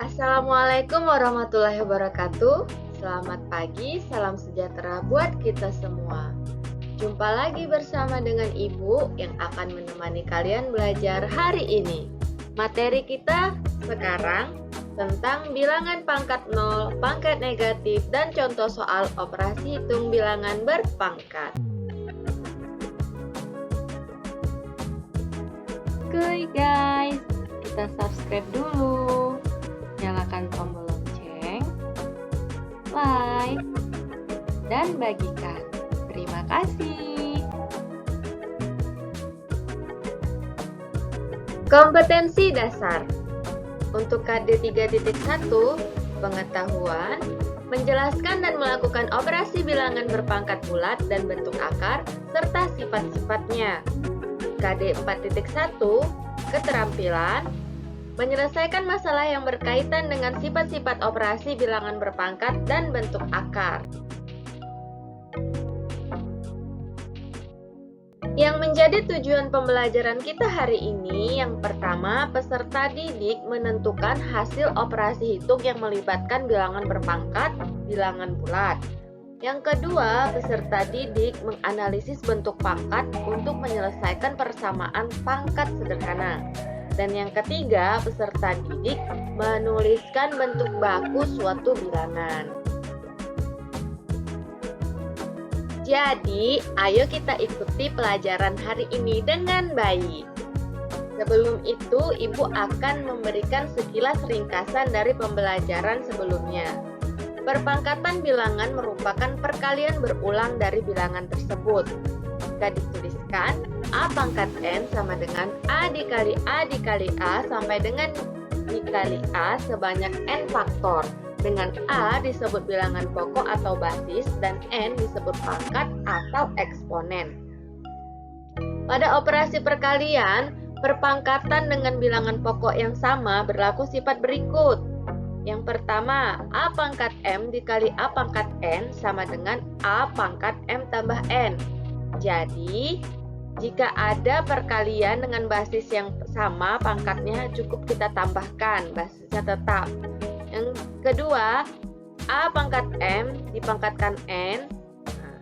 Assalamualaikum warahmatullahi wabarakatuh. Selamat pagi, salam sejahtera buat kita semua. Jumpa lagi bersama dengan Ibu yang akan menemani kalian belajar hari ini. Materi kita sekarang tentang bilangan pangkat 0, pangkat negatif, dan contoh soal operasi hitung bilangan berpangkat. Oke guys, kita subscribe dulu. Nyalakan tombol lonceng, like, dan bagikan. Terima kasih. Kompetensi dasar untuk KD 3.1, pengetahuan, menjelaskan dan melakukan operasi bilangan berpangkat bulat dan bentuk akar, serta sifat-sifatnya. KD 4.1, keterampilan, menyelesaikan masalah yang berkaitan dengan sifat-sifat operasi bilangan berpangkat dan bentuk akar. Yang menjadi tujuan pembelajaran kita hari ini, yang pertama, peserta didik menentukan hasil operasi hitung yang melibatkan bilangan berpangkat, bilangan bulat. Yang kedua, peserta didik menganalisis bentuk pangkat untuk menyelesaikan persamaan pangkat sederhana. Dan yang ketiga, peserta didik menuliskan bentuk baku suatu bilangan. Jadi, ayo kita ikuti pelajaran hari ini dengan baik. Sebelum itu, Ibu akan memberikan sekilas ringkasan dari pembelajaran sebelumnya. Perpangkatan bilangan merupakan perkalian berulang dari bilangan tersebut. Jika dituliskan A pangkat N sama dengan A dikali A dikali A sampai dengan dikali A sebanyak N faktor. Dengan A disebut bilangan pokok atau basis dan N disebut pangkat atau eksponen. Pada operasi perkalian, perpangkatan dengan bilangan pokok yang sama berlaku sifat berikut. Yang pertama, A pangkat M dikali A pangkat N sama dengan A pangkat M tambah N. Jadi, jika ada perkalian dengan basis yang sama, pangkatnya cukup kita tambahkan, basisnya tetap. Yang kedua, A pangkat M dipangkatkan N. Nah,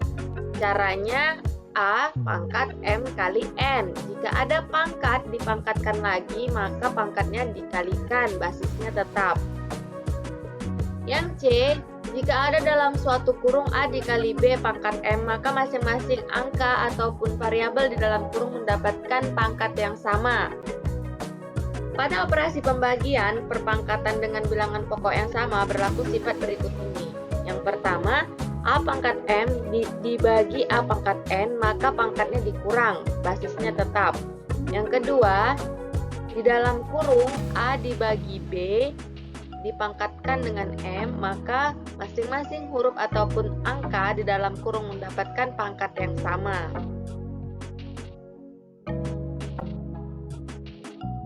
caranya A pangkat M kali N. Jika ada pangkat dipangkatkan lagi, maka pangkatnya dikalikan, basisnya tetap. Yang C, jika ada dalam suatu kurung A dikali B pangkat M, maka masing-masing angka ataupun variabel di dalam kurung mendapatkan pangkat yang sama. Pada operasi pembagian, perpangkatan dengan bilangan pokok yang sama berlaku sifat berikut ini. Yang pertama, A pangkat M dibagi A pangkat N, maka pangkatnya dikurang, basisnya tetap. Yang kedua, di dalam kurung A dibagi B dipangkatkan dengan M, maka masing-masing huruf ataupun angka di dalam kurung mendapatkan pangkat yang sama.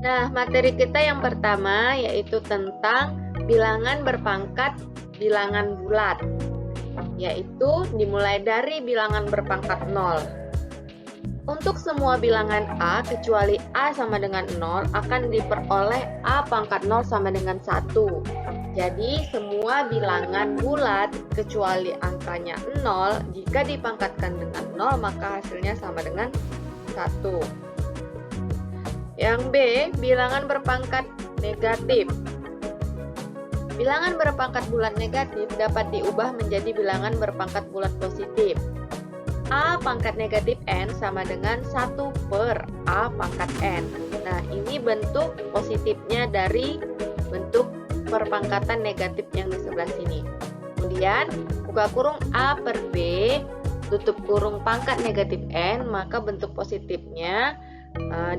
Nah, materi kita yang pertama yaitu tentang bilangan berpangkat bilangan bulat, yaitu dimulai dari bilangan berpangkat 0. Untuk semua bilangan A kecuali A sama dengan 0 akan diperoleh A pangkat 0 sama dengan 1. Jadi semua bilangan bulat kecuali angkanya 0 jika dipangkatkan dengan 0 maka hasilnya sama dengan 1. Yang B, bilangan berpangkat negatif. Bilangan berpangkat bulat negatif dapat diubah menjadi bilangan berpangkat bulat positif. A pangkat negatif N sama dengan 1 per A pangkat N. Nah, ini bentuk positifnya dari bentuk perpangkatan negatif yang di sebelah sini. Kemudian, buka kurung A per B, tutup kurung pangkat negatif N, maka bentuk positifnya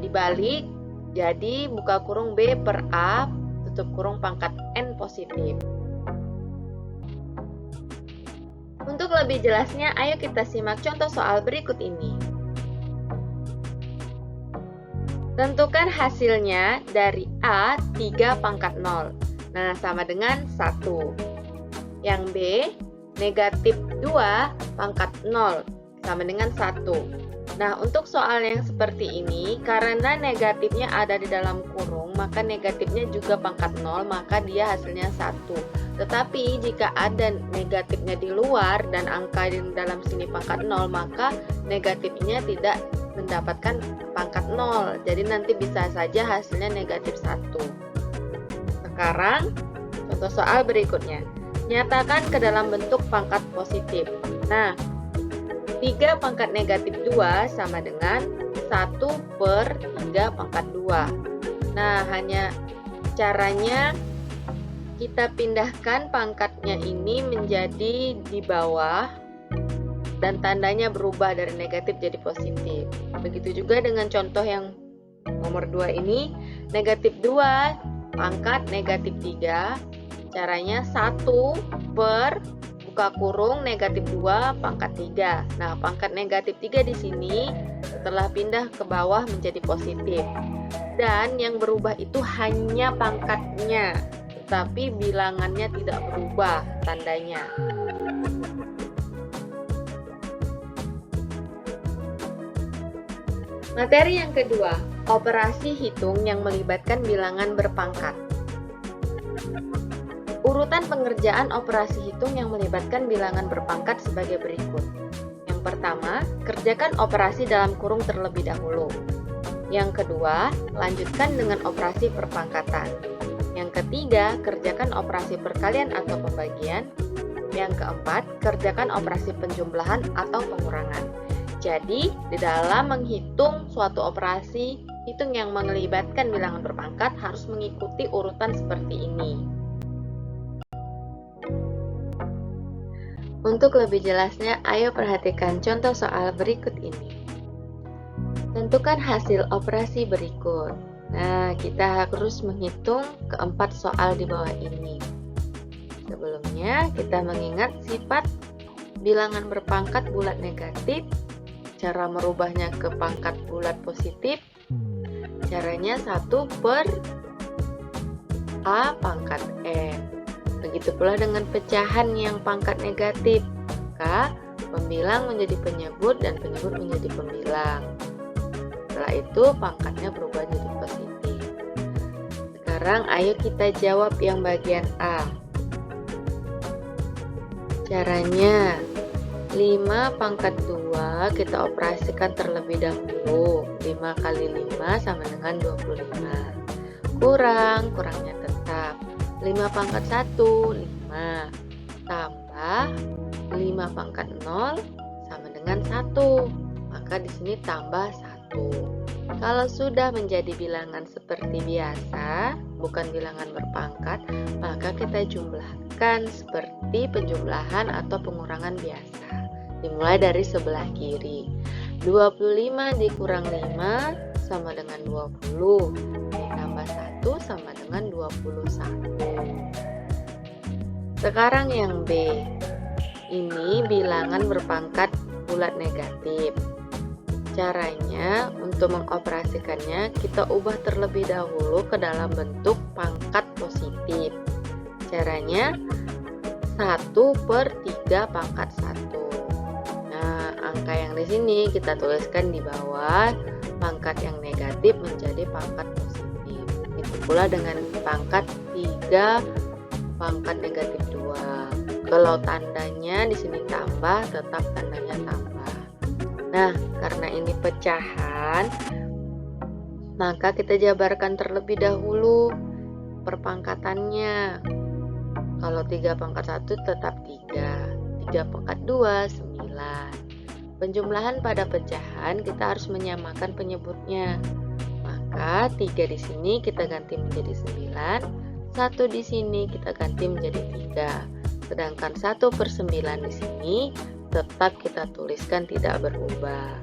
dibalik, jadi buka kurung B per A, tutup kurung pangkat N positif. Untuk lebih jelasnya, ayo kita simak contoh soal berikut ini. Tentukan hasilnya dari A 3 pangkat 0. Nah, sama dengan 1. Yang B, negatif 2 pangkat 0. Sama dengan 1. Nah, untuk soal yang seperti ini, karena negatifnya ada di dalam kurung, maka negatifnya juga pangkat 0, maka dia hasilnya 1. Tetapi jika ada negatifnya di luar dan angka di dalam sini pangkat 0, maka negatifnya tidak mendapatkan pangkat 0. Jadi nanti bisa saja hasilnya negatif 1. Sekarang, contoh soal berikutnya. Nyatakan ke dalam bentuk pangkat positif. Nah, 3 pangkat negatif 2 sama dengan 1/3 pangkat 2. Nah, hanya caranya kita pindahkan pangkatnya ini menjadi di bawah dan tandanya berubah dari negatif jadi positif. Begitu juga dengan contoh yang nomor 2 ini, negatif 2 pangkat negatif 3. Caranya 1 per buka kurung negatif 2 pangkat 3. Nah, pangkat negatif 3 di sini setelah pindah ke bawah menjadi positif. Dan yang berubah itu hanya pangkatnya, tetapi bilangannya tidak berubah tandanya. Materi yang kedua, operasi hitung yang melibatkan bilangan berpangkat. Urutan pengerjaan operasi hitung yang melibatkan bilangan berpangkat sebagai berikut. Yang pertama, kerjakan operasi dalam kurung terlebih dahulu. Yang kedua, lanjutkan dengan operasi perpangkatan. Yang ketiga, kerjakan operasi perkalian atau pembagian. Yang keempat, kerjakan operasi penjumlahan atau pengurangan. Jadi, di dalam menghitung suatu operasi hitung yang melibatkan bilangan berpangkat harus mengikuti urutan seperti ini. Untuk lebih jelasnya, ayo perhatikan contoh soal berikut ini. Tentukan hasil operasi berikut. Nah, kita harus menghitung keempat soal di bawah ini. Sebelumnya, kita mengingat sifat bilangan berpangkat bulat negatif, cara merubahnya ke pangkat bulat positif. Caranya 1 per A pangkat N. Begitu pula dengan pecahan yang pangkat negatif, maka pembilang menjadi penyebut dan penyebut menjadi pembilang. Setelah itu pangkatnya berubah jadi positif. Sekarang ayo kita jawab yang bagian A. Caranya 5 pangkat 2 kita operasikan terlebih dahulu. 5 kali 5 sama dengan 25. Kurangnya tetap 5 pangkat 1, 5 tambah 5 pangkat 0 sama dengan 1. Maka di sini tambah 1. Kalau sudah menjadi bilangan seperti biasa, bukan bilangan berpangkat, maka kita jumlahkan seperti penjumlahan atau pengurangan biasa. Dimulai dari sebelah kiri. 25 dikurang 5 sama dengan 20. Ditambah 1 sama dengan 21. Sekarang yang B. Ini bilangan berpangkat bulat negatif. Caranya untuk mengoperasikannya kita ubah terlebih dahulu ke dalam bentuk pangkat positif. Caranya 1 per 3 pangkat 1. Nah, angka yang di sini kita tuliskan di bawah, pangkat yang negatif menjadi pangkat positif. Itu pula dengan pangkat 3 pangkat negatif 2. Kalau tandanya di sini tambah, tetap tandanya tambah. Nah, karena ini pecahan, maka kita jabarkan terlebih dahulu perpangkatannya. Kalau 3 pangkat 1 tetap 3. 3 pangkat 2, 9. Penjumlahan pada pecahan kita harus menyamakan penyebutnya. Maka 3 di sini kita ganti menjadi 9. 1 di sini kita ganti menjadi 3. Sedangkan 1 per 9 di sini tetap kita tuliskan tidak berubah.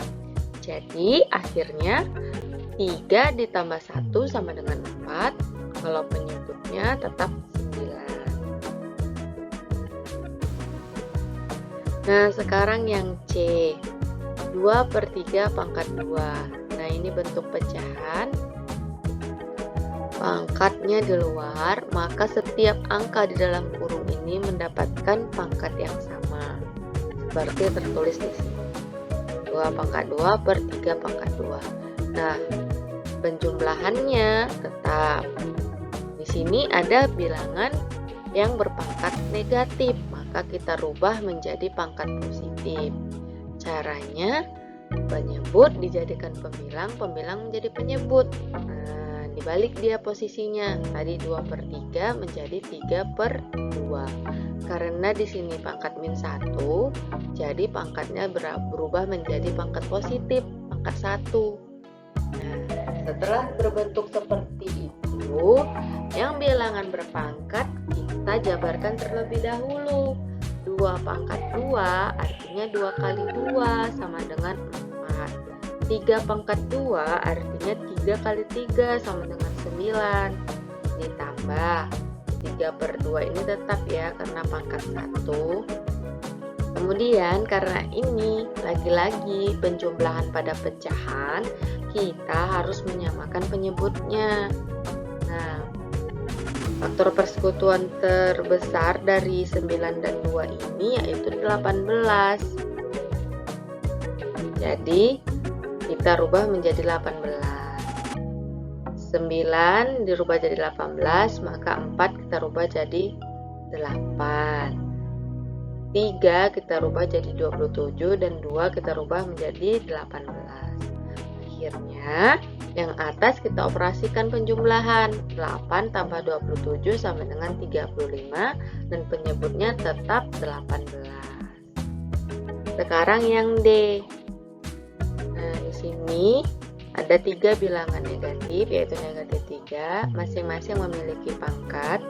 Jadi akhirnya 3 ditambah 1 sama dengan 4. Kalau penyebutnya tetap 9. Nah, sekarang yang C. 2 per 3 pangkat 2. Nah, ini bentuk pecahan. Pangkatnya di luar, maka setiap angka di dalam kurung ini mendapatkan pangkat yang sama. Seperti tertulis di sini. 2 pangkat 2 per 3 pangkat 2. Nah, penjumlahannya tetap. Di sini ada bilangan yang berpangkat negatif, maka kita rubah menjadi pangkat positif. Caranya, penyebut dijadikan pembilang, pembilang menjadi penyebut. Nah, dibalik dia posisinya. Tadi 2 per 3 menjadi 3 per 2. Karena di sini pangkat min 1, jadi pangkatnya berubah menjadi pangkat positif, pangkat 1. Nah, setelah berbentuk seperti itu, yang bilangan berpangkat kita jabarkan terlebih dahulu. 2 pangkat 2 artinya 2 kali 2 sama dengan 4. 3 pangkat 2 artinya 3 kali 3 sama dengan 9. Ditambah 3 per 2 ini tetap ya karena pangkat 1. Kemudian karena ini lagi-lagi penjumlahan pada pecahan, kita harus menyamakan penyebutnya. Nah, faktor persekutuan terbesar dari 9 dan 2 ini yaitu 18. Jadi, kita rubah menjadi 18. 9 dirubah jadi 18, maka 4 kita rubah jadi 8. 3 kita rubah jadi 27 dan 2 kita rubah menjadi 18. Akhirnya, yang atas kita operasikan penjumlahan. 8 tambah 27 sama dengan 35 dan penyebutnya tetap 18. Sekarang yang D. Nah, di sini ada 3 bilangan negatif, yaitu negatif 3, masing-masing memiliki pangkat.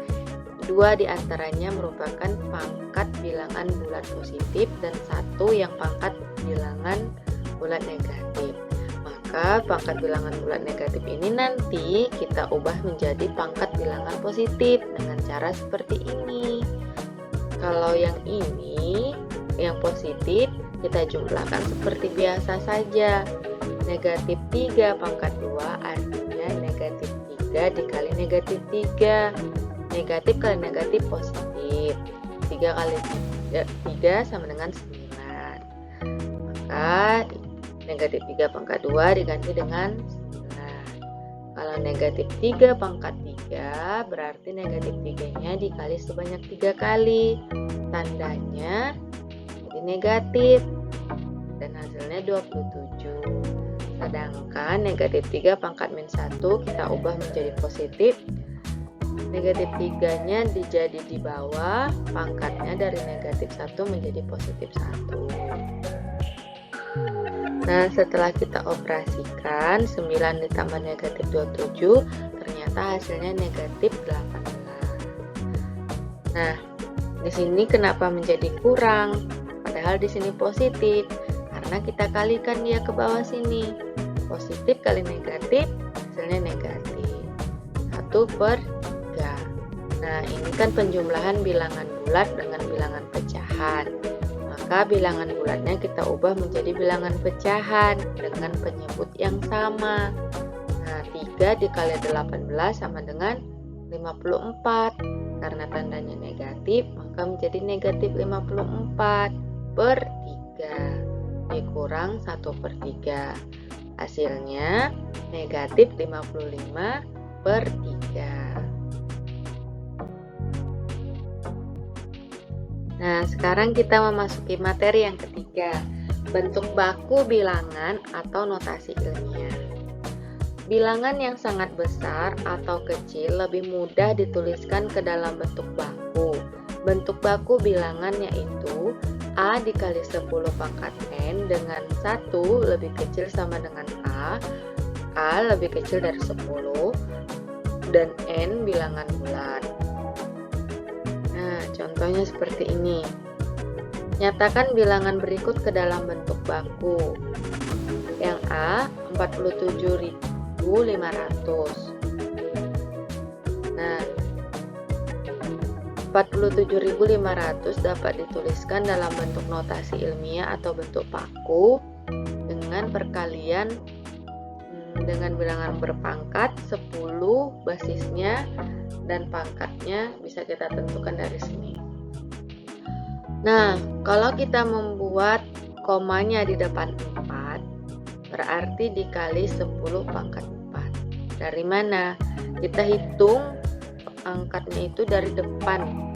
2 diantaranya merupakan pangkat bilangan bulat positif dan 1 yang pangkat bilangan bulat negatif. Maka pangkat bilangan bulat negatif ini nanti kita ubah menjadi pangkat bilangan positif dengan cara seperti ini. Kalau yang ini, yang positif, kita jumlahkan seperti biasa saja. Negatif 3 pangkat 2 artinya negatif 3 dikali negatif 3. Negatif kali negatif positif. 3 kali 3 sama dengan 9. Maka negatif 3 pangkat 2 diganti dengan 9. Kalau negatif 3 pangkat 3 berarti negatif 3-nya dikali sebanyak 3 kali. Tandanya jadi negatif. Dan hasilnya 27. Sedangkan negatif 3 pangkat min 1 kita ubah menjadi positif. Negatif 3-nya dijadi di bawah, pangkatnya dari negatif 1 menjadi positif 1. Nah, setelah kita operasikan 9 ditambah negatif 27, ternyata hasilnya negatif 18. Nah, di sini kenapa menjadi kurang? Padahal di sini positif, karena kita kalikan dia ke bawah sini. Positif kali negatif, hasilnya negatif. 1 per 3. Nah, ini kan penjumlahan bilangan bulat dengan bilangan pecahan. Maka bilangan bulatnya kita ubah menjadi bilangan pecahan dengan penyebut yang sama. Nah, 3 dikali 18 sama dengan 54. Karena tandanya negatif, maka menjadi negatif 54 per 3. Dikurang 1 per 3. Hasilnya negatif 55 per 3. Nah, sekarang kita memasuki materi yang ketiga, bentuk baku bilangan atau notasi ilmiah. Bilangan yang sangat besar atau kecil lebih mudah dituliskan ke dalam bentuk baku. Bentuk baku bilangan yaitu A dikali 10 pangkat N dengan 1 lebih kecil sama dengan A lebih kecil dari 10, dan N bilangan bulat. Nah, contohnya seperti ini. Nyatakan bilangan berikut ke dalam bentuk baku. Yang A, 47.500. Nah, 47.500 dapat dituliskan dalam bentuk notasi ilmiah atau bentuk baku dengan perkalian dengan bilangan berpangkat 10 basisnya dan pangkatnya bisa kita tentukan dari sini. Nah, kalau kita membuat komanya di depan 4, berarti dikali 10 pangkat 4. Dari mana? Kita hitung angkatnya itu dari depan.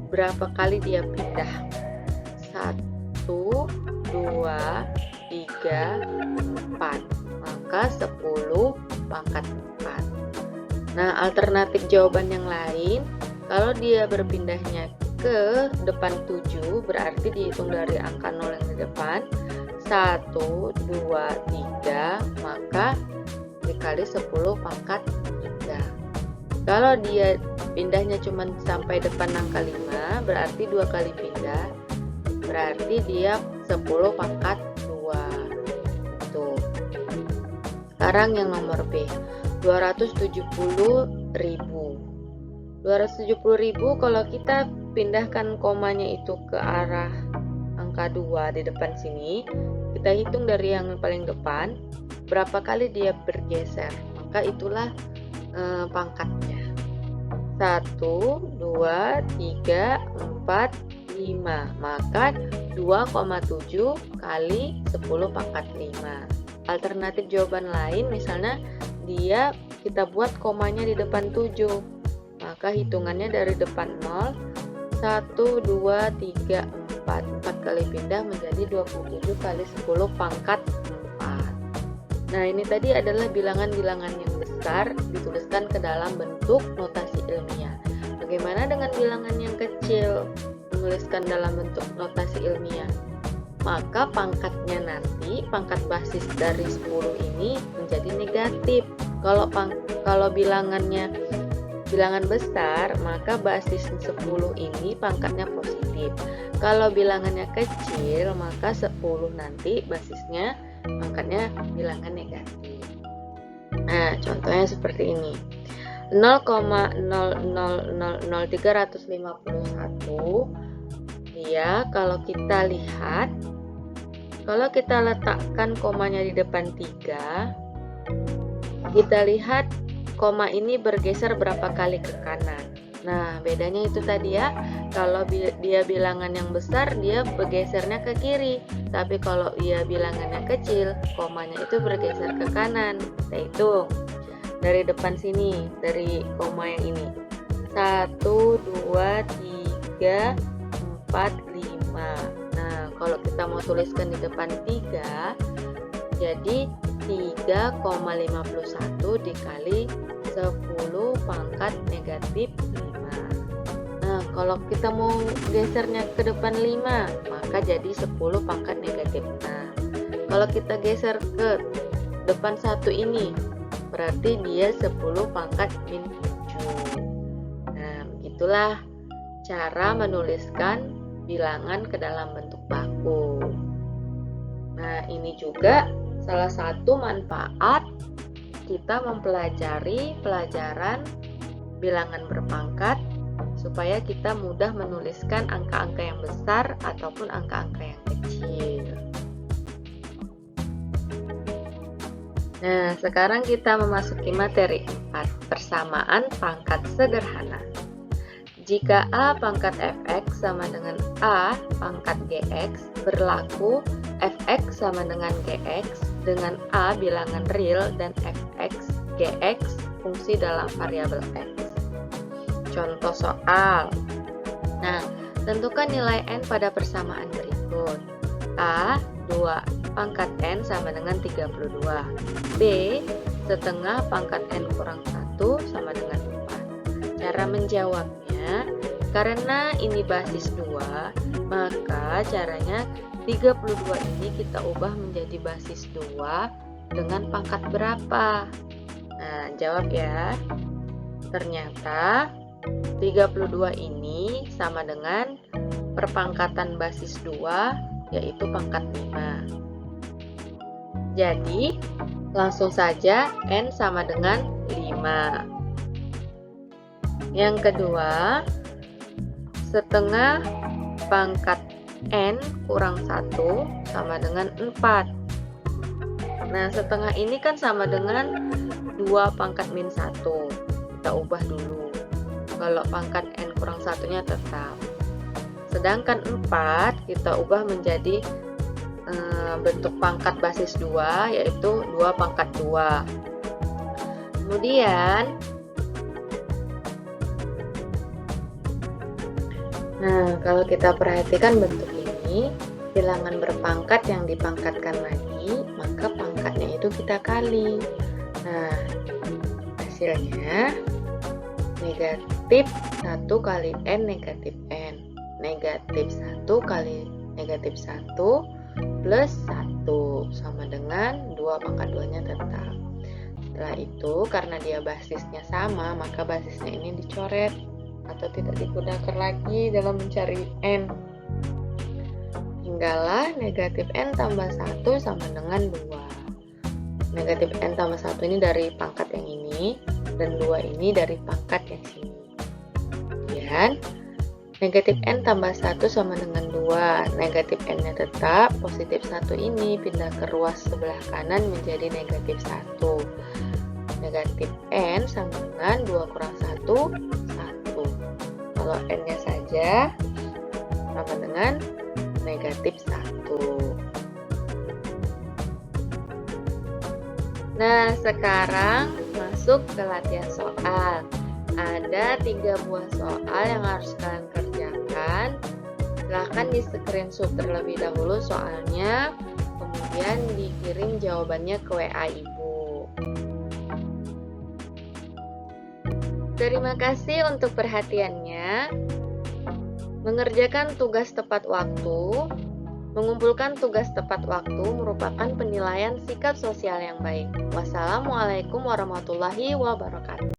Berapa kali dia pindah? 1, 2, 3, 4. Maka 10 pangkat 4. Nah, alternatif jawaban yang lain, kalau dia berpindahnya ke depan 7, berarti dihitung dari angka 0 yang di depan. 1, 2, 3, maka dikali 10 pangkat 3. Kalau dia pindahnya cuma sampai depan angka 5, berarti 2 kali pindah, berarti dia 10 pangkat 2. Tuh. Sekarang yang nomor B, 270.000. 270.000 kalau kita pindahkan komanya itu ke arah angka 2 di depan sini, kita hitung dari yang paling depan, berapa kali dia bergeser, maka itulah pangkatnya. 1, 2, 3, 4, 5, maka 2,7 kali 10 pangkat 5. Alternatif jawaban lain, misalnya kita buat komanya di depan 7, maka hitungannya dari depan 0, 1, 2, 3, 4. 4 kali pindah menjadi 27 kali 10 pangkat 4. Nah, ini tadi adalah bilangan-bilangan yang besar dituliskan ke dalam bentuk notasi ilmiah. Bagaimana dengan bilangan yang kecil menuliskan dalam bentuk notasi ilmiah? Maka pangkatnya nanti, pangkat basis dari 10 ini menjadi negatif. Kalau bilangan besar, maka basis 10 ini pangkatnya positif. Kalau bilangannya kecil, maka 10 nanti basisnya pangkatnya bilangan negatif. Nah, contohnya seperti ini. 0,0000351, ya, kalau kita lihat, kalau kita letakkan komanya di depan 3, kita lihat koma ini bergeser berapa kali ke kanan. Nah, bedanya itu tadi ya, kalau dia bilangan yang besar, dia bergesernya ke kiri. Tapi kalau dia bilangannya kecil, komanya itu bergeser ke kanan. Kita hitung dari depan sini, dari koma yang ini. 1, 2, 3, 4, 5. Nah, kalau kita mau tuliskan di depan 3, jadi 3,51 dikali 10 pangkat negatif 5. Nah, kalau kita mau gesernya ke depan 5, maka jadi 10 pangkat negatif 6. Kalau kita geser ke depan 1 ini, berarti dia 10 pangkat min 7. Nah, begitulah cara menuliskan bilangan ke dalam bentuk baku. Nah, ini juga salah satu manfaat kita mempelajari pelajaran bilangan berpangkat supaya kita mudah menuliskan angka-angka yang besar ataupun angka-angka yang kecil. Nah, sekarang kita memasuki materi 4, persamaan pangkat sederhana. Jika A pangkat fx sama dengan A pangkat gx, berlaku fx sama dengan gx dengan A bilangan real dan fx, gx fungsi dalam variabel x. Contoh soal. Nah, tentukan nilai n pada persamaan berikut. A, 2 pangkat n sama dengan 32. B, setengah pangkat n kurang 1 sama dengan 4. Cara menjawabnya, karena ini basis 2, maka caranya 32 ini kita ubah menjadi basis 2 dengan pangkat berapa? Nah, jawab ya. Ternyata 32 ini sama dengan perpangkatan basis 2, yaitu pangkat 5. Jadi, langsung saja n sama dengan 5. Yang kedua, setengah pangkat n kurang 1 sama dengan 4. Nah, setengah ini kan sama dengan 2 pangkat min 1. Kita ubah dulu. Kalau pangkat n kurang 1-nya tetap. Sedangkan 4 kita ubah menjadi bentuk pangkat basis 2, yaitu 2 pangkat 2. Kemudian, kalau kita perhatikan bentuk ini, bilangan berpangkat yang dipangkatkan lagi, maka pangkatnya itu kita kali. Nah, hasilnya negatif 1 kali N negatif N. Negatif 1 kali negatif 1 plus 1 sama dengan 2 pangkat 2-nya tetap. Setelah itu, karena dia basisnya sama, maka basisnya ini dicoret atau tidak digunakan lagi dalam mencari N. Tinggallah negatif N tambah 1 sama dengan 2. Negatif N tambah 1 ini dari pangkat yang ini, dan 2 ini dari pangkat yang sini. Kemudian, negatif N tambah 1 sama dengan 2. Negatif N-nya tetap, positif 1 ini pindah ke ruas sebelah kanan menjadi negatif 1. Negatif N sama dengan 2 kurang 1, 1. Kalau N-nya saja sama dengan negatif 1. Nah, sekarang masuk ke latihan soal. Ada 3 buah soal yang harus kalian kerjakan. Silahkan di screenshot terlebih dahulu soalnya, kemudian dikirim jawabannya ke WA Ibu. Terima kasih untuk perhatiannya. Mengerjakan tugas tepat waktu. Mengumpulkan tugas tepat waktu merupakan penilaian sikap sosial yang baik. Wassalamualaikum warahmatullahi wabarakatuh.